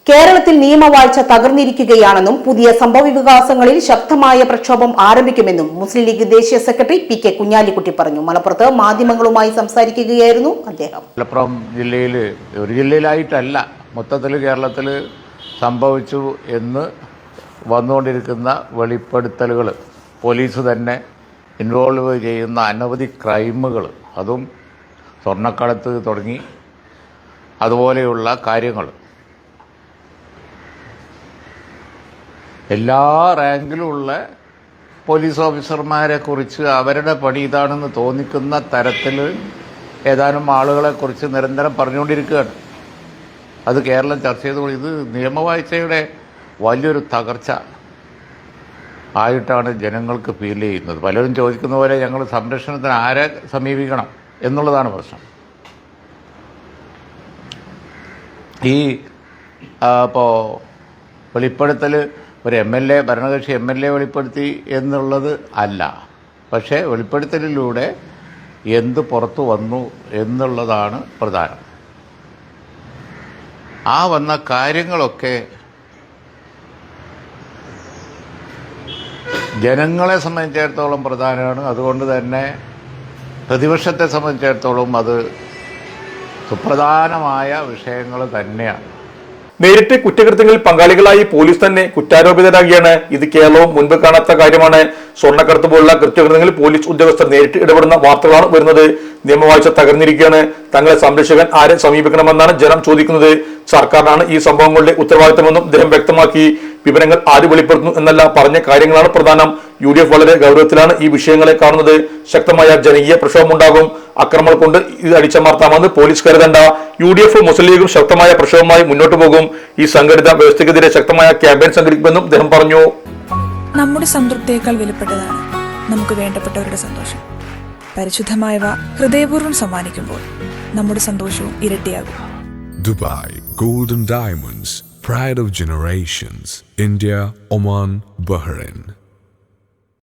കേരളത്തിൽ നിയമവാഴ്ച തകർന്നിരിക്കുകയാണെന്നും പുതിയ സംഭവവികാസങ്ങളിൽ ശക്തമായ പ്രക്ഷോഭം ആരംഭിക്കുമെന്നും മുസ്ലിം ലീഗ് ദേശീയ സെക്രട്ടറി പി.കെ. കുഞ്ഞാലിക്കുട്ടി പറഞ്ഞു. മലപ്പുറത്ത് മാധ്യമങ്ങളുമായി സംസാരിക്കുകയായിരുന്നു അദ്ദേഹം. മലപ്പുറം ജില്ലയിൽ ഒരു ജില്ലയിലായിട്ടല്ല, മൊത്തത്തിൽ കേരളത്തിൽ സംഭവിച്ചു എന്ന് വന്നുകൊണ്ടിരിക്കുന്ന വെളിപ്പെടുത്തലുകൾ, പോലീസ് തന്നെ ഇൻവോൾവ് ചെയ്യുന്ന അനവധി ക്രൈമുകൾ, അതും സ്വർണ്ണക്കടത്ത് തുടങ്ങി അതുപോലെയുള്ള കാര്യങ്ങൾ എല്ലാ റാങ്കിലുമുള്ള പോലീസ് ഓഫീസർമാരെ കുറിച്ച് അവരുടെ പണി ഇതാണെന്ന് തോന്നിക്കുന്ന തരത്തിൽ ഏതാനും ആളുകളെക്കുറിച്ച് നിരന്തരം പറഞ്ഞുകൊണ്ടിരിക്കുകയാണ്. അത് കേരളം ചർച്ച ചെയ്തു. ഇത് നിയമവാഴ്ചയുടെ വലിയൊരു തകർച്ച ആയിട്ടാണ് ജനങ്ങൾക്ക് ഫീൽ ചെയ്യുന്നത്. പലരും ചോദിക്കുന്ന പോലെ ഞങ്ങൾ സംരക്ഷണത്തിന് ആരെ സമീപിക്കണം എന്നുള്ളതാണ് പ്രശ്നം. ഈ ഇപ്പോൾ വെളിപ്പെടുത്തൽ ഒരു ഭരണകക്ഷി എം എൽ എ വെളിപ്പെടുത്തി എന്നുള്ളത് അല്ല, പക്ഷേ വെളിപ്പെടുത്തലിലൂടെ എന്ത് പുറത്തു വന്നു എന്നുള്ളതാണ് പ്രധാനം. ആ വന്ന കാര്യങ്ങളൊക്കെ ജനങ്ങളെ സംബന്ധിച്ചിടത്തോളം പ്രധാനമാണ്. അതുകൊണ്ട് തന്നെ പ്രതിപക്ഷത്തെ സംബന്ധിച്ചിടത്തോളം അത് സുപ്രധാനമായ വിഷയങ്ങൾ തന്നെയാണ്. നേരിട്ട് കുറ്റകൃത്യങ്ങളിൽ പങ്കാളികളായി പോലീസ് തന്നെ കുറ്റാരോപിതരാകിയാണ്. ഇത് കേരളവും മുൻപ് കാണാത്ത കാര്യമാണ്. സ്വർണ്ണക്കടത്ത് പോലുള്ള കൃത്യകൃത്യങ്ങളിൽ പോലീസ് ഉദ്യോഗസ്ഥർ നേരിട്ട് ഇടപെടുന്ന വാർത്തകളാണ് വരുന്നത്. നിയമവാഴ്ച തകർന്നിരിക്കുകയാണ്. തങ്ങളെ സംരക്ഷിക്കാൻ ആരെ സമീപിക്കണമെന്നാണ് ജനം ചോദിക്കുന്നത്. സർക്കാരിനാണ് ഈ സംഭവങ്ങളുടെ ഉത്തരവാദിത്തമെന്നും അദ്ദേഹം വ്യക്തമാക്കി. വിവരങ്ങൾ ആര് വെളിപ്പെടുത്തുന്നു എന്നല്ല, പറഞ്ഞ കാര്യങ്ങളാണ് പ്രധാനം. UDF വളരെ ഗൗരവത്തിലാണ് ഈ വിഷയങ്ങളെ കാണുന്നത്. ശക്തമായ ജനകീയ പ്രക്ഷോഭമുണ്ടാകും. അക്രമങ്ങൾ കൊണ്ട് ഇത് അടിച്ചമർത്താമെന്ന് പോലീസ് കരുതണ്ട. UDF മുസ്ലിം ലീഗും ശക്തമായ പ്രക്ഷോഭവുമായി മുന്നോട്ട് പോകും. ഈ സംഘടിത വ്യവസ്ഥയ്ക്കെതിരെ ശക്തമായ ക്യാമ്പയിൻ സംഘടിപ്പിക്കുമെന്നും അദ്ദേഹം പറഞ്ഞു. നമ്മുടെ സംതൃപ്തിയേക്കാൾ വിലപ്പെട്ടതാണ് നമുക്ക് വേണ്ടപ്പെട്ടവരുടെ സന്തോഷം. പരിശുദ്ധമായവ ഹൃദയപൂർവ്വം സമ്മാനിക്കുമ്പോൾ നമ്മുടെ സന്തോഷവും ഇരട്ടിയാകും. Dubai Golden Diamonds, Pride of Generations, India, Oman, Bahrain.